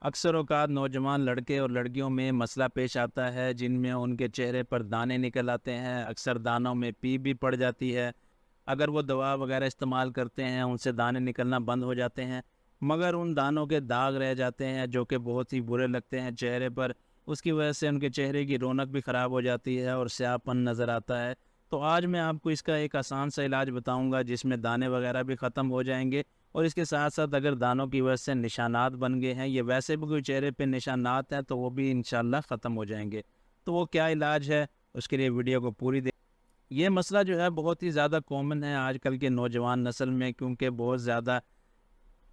اکثر اوقات نوجوان لڑکے اور لڑکیوں میں مسئلہ پیش آتا ہے جن میں ان کے چہرے پر دانے نکل آتے ہیں، اکثر دانوں میں پیپ بھی پڑ جاتی ہے۔ اگر وہ دوا وغیرہ استعمال کرتے ہیں ان سے دانے نکلنا بند ہو جاتے ہیں، مگر ان دانوں کے داغ رہ جاتے ہیں جو کہ بہت ہی برے لگتے ہیں چہرے پر۔ اس کی وجہ سے ان کے چہرے کی رونق بھی خراب ہو جاتی ہے اور سیاہ پن نظر آتا ہے۔ تو آج میں آپ کو اس کا ایک آسان سا علاج بتاؤں گا جس میں دانے وغیرہ بھی ختم ہو جائیں گے، اور اس کے ساتھ ساتھ اگر دانوں کی وجہ سے نشانات بن گئے ہیں یا ویسے بھی کوئی چہرے پہ نشانات ہیں تو وہ بھی انشاءاللہ ختم ہو جائیں گے۔ تو وہ کیا علاج ہے، اس کے لیے ویڈیو کو پوری یہ مسئلہ جو ہے بہت ہی زیادہ کامن ہے آج کل کے نوجوان نسل میں، کیونکہ بہت زیادہ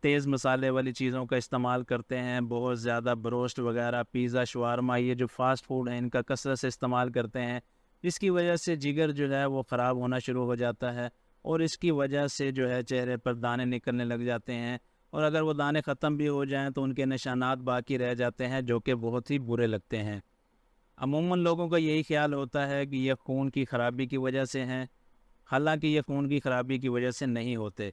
تیز مسالے والی چیزوں کا استعمال کرتے ہیں، بہت زیادہ بروسٹ وغیرہ، پیزا، شوارما، یہ جو فاسٹ فوڈ ہیں ان کا کثرت سے استعمال کرتے ہیں، جس کی وجہ سے جگر جو ہے وہ خراب ہونا شروع ہو جاتا ہے، اور اس کی وجہ سے جو ہے چہرے پر دانے نکلنے لگ جاتے ہیں، اور اگر وہ دانے ختم بھی ہو جائیں تو ان کے نشانات باقی رہ جاتے ہیں جو کہ بہت ہی برے لگتے ہیں۔ عموماً لوگوں کا یہی خیال ہوتا ہے کہ یہ خون کی خرابی کی وجہ سے ہیں، حالانکہ یہ خون کی خرابی کی وجہ سے نہیں ہوتے۔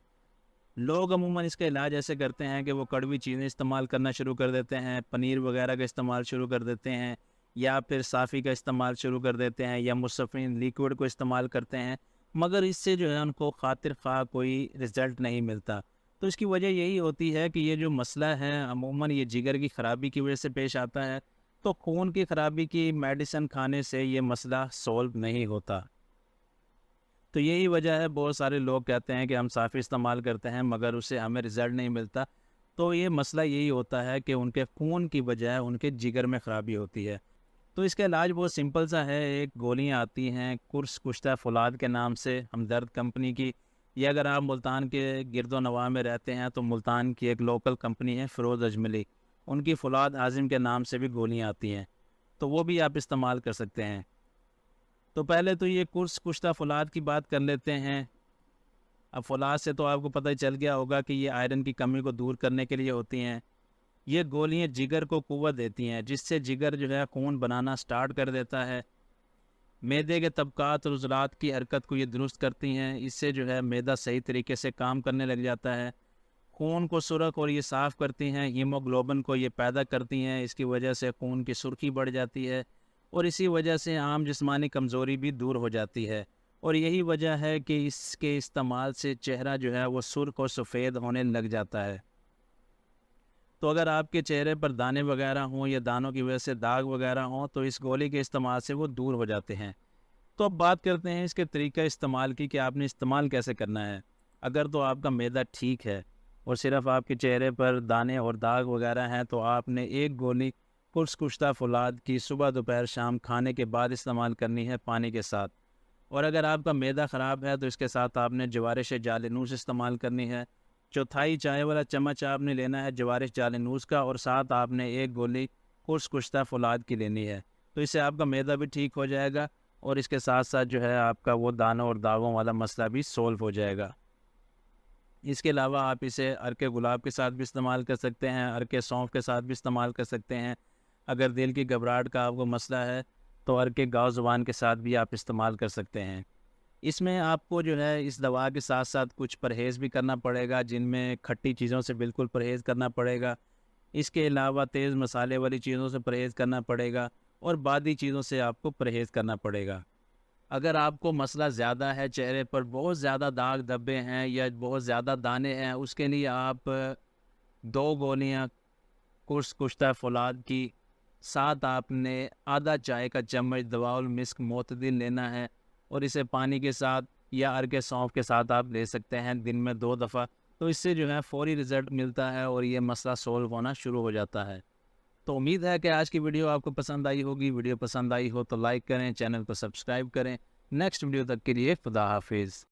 لوگ عموماً اس کا علاج ایسے کرتے ہیں کہ وہ کڑوی چیزیں استعمال کرنا شروع کر دیتے ہیں، پنیر وغیرہ کا استعمال شروع کر دیتے ہیں، یا پھر صافی کا استعمال شروع کر دیتے ہیں، یا مصفین لیکوڈ کو استعمال کرتے ہیں، مگر اس سے جو ہے ان کو خاطر خواہ کوئی رزلٹ نہیں ملتا۔ تو اس کی وجہ یہی ہوتی ہے کہ یہ جو مسئلہ ہے عموماً یہ جگر کی خرابی کی وجہ سے پیش آتا ہے، تو خون کی خرابی کی میڈیسن کھانے سے یہ مسئلہ سولو نہیں ہوتا۔ تو یہی وجہ ہے بہت سارے لوگ کہتے ہیں کہ ہم صافی استعمال کرتے ہیں مگر اس سے ہمیں رزلٹ نہیں ملتا۔ تو یہ مسئلہ یہی ہوتا ہے کہ ان کے خون کی بجائے ان کے جگر میں خرابی ہوتی ہے۔ تو اس کا علاج بہت سمپل سا ہے، ایک گولیاں آتی ہیں قرص کشتہ فولاد کے نام سے، ہمدرد کمپنی کی، یا اگر آپ ملتان کے گرد و نواح میں رہتے ہیں تو ملتان کی ایک لوکل کمپنی ہے فیروز اجملی، ان کی فولاد عازم کے نام سے بھی گولیاں آتی ہیں، تو وہ بھی آپ استعمال کر سکتے ہیں۔ تو پہلے تو یہ قرص کشتہ فولاد کی بات کر لیتے ہیں۔ اب فولاد سے تو آپ کو پتہ چل گیا ہوگا کہ یہ آئرن کی کمی کو دور کرنے کے لیے ہوتی ہیں۔ یہ گولیاں جگر کو قوت دیتی ہیں جس سے جگر جو ہے خون بنانا سٹارٹ کر دیتا ہے، معدے کے طبقات اور عضلات کی حرکت کو یہ درست کرتی ہیں، اس سے جو ہے معدہ صحیح طریقے سے کام کرنے لگ جاتا ہے، خون کو سرخ اور یہ صاف کرتی ہیں، ہیموگلوبن کو یہ پیدا کرتی ہیں، اس کی وجہ سے خون کی سرخی بڑھ جاتی ہے، اور اسی وجہ سے عام جسمانی کمزوری بھی دور ہو جاتی ہے، اور یہی وجہ ہے کہ اس کے استعمال سے چہرہ جو ہے وہ سرخ اور سفید ہونے لگ جاتا ہے۔ تو اگر آپ کے چہرے پر دانے وغیرہ ہوں یا دانوں کی وجہ سے داغ وغیرہ ہوں تو اس گولی کے استعمال سے وہ دور ہو جاتے ہیں۔ تو اب بات کرتے ہیں اس کے طریقہ استعمال کی کہ آپ نے استعمال کیسے کرنا ہے۔ اگر تو آپ کا معدہ ٹھیک ہے اور صرف آپ کے چہرے پر دانے اور داغ وغیرہ ہیں تو آپ نے ایک گولی قرص کشتہ فولاد کی صبح دوپہر شام کھانے کے بعد استعمال کرنی ہے پانی کے ساتھ، اور اگر آپ کا معدہ خراب ہے تو اس کے ساتھ آپ نے جوارش جالینوس استعمال کرنی ہے۔ چوتھائی چائے والا چمچ آپ نے لینا ہے جوارش جالینوس کا، اور ساتھ آپ نے ایک گولی قرص کشتہ فولاد کی لینی ہے۔ تو اس سے آپ کا معدہ بھی ٹھیک ہو جائے گا، اور اس کے ساتھ ساتھ جو ہے آپ کا وہ دانوں اور داغوں والا مسئلہ بھی سولو ہو جائے گا۔ اس کے علاوہ آپ اسے عرق گلاب کے ساتھ بھی استعمال کر سکتے ہیں، عرق سونف کے ساتھ بھی استعمال کر سکتے ہیں۔ اگر دل کی گھبراہٹ کا آپ کو مسئلہ ہے تو عرق گاؤ زبان کے ساتھ بھی آپ استعمال کر سکتے ہیں۔ اس میں آپ کو جو ہے اس دوا کے ساتھ ساتھ کچھ پرہیز بھی کرنا پڑے گا، جن میں کھٹی چیزوں سے بالکل پرہیز کرنا پڑے گا۔ اس کے علاوہ تیز مسالے والی چیزوں سے پرہیز کرنا پڑے گا، اور بادی چیزوں سے آپ کو پرہیز کرنا پڑے گا۔ اگر آپ کو مسئلہ زیادہ ہے، چہرے پر بہت زیادہ داغ دھبے ہیں یا بہت زیادہ دانے ہیں، اس کے لیے آپ 2 گولیاں قرص کشتہ فولاد کی، ساتھ آپ نے آدھا چائے کا چمچ دواء المسک معتدل لینا ہے، اور اسے پانی کے ساتھ یا عرق سونف کے ساتھ آپ لے سکتے ہیں دن میں 2 دفعہ۔ تو اس سے جو ہے فوری رزلٹ ملتا ہے اور یہ مسئلہ سولو ہونا شروع ہو جاتا ہے۔ تو امید ہے کہ آج کی ویڈیو آپ کو پسند آئی ہوگی۔ ویڈیو پسند آئی ہو تو لائک کریں، چینل کو سبسکرائب کریں۔ نیکسٹ ویڈیو تک کے لیے خدا حافظ۔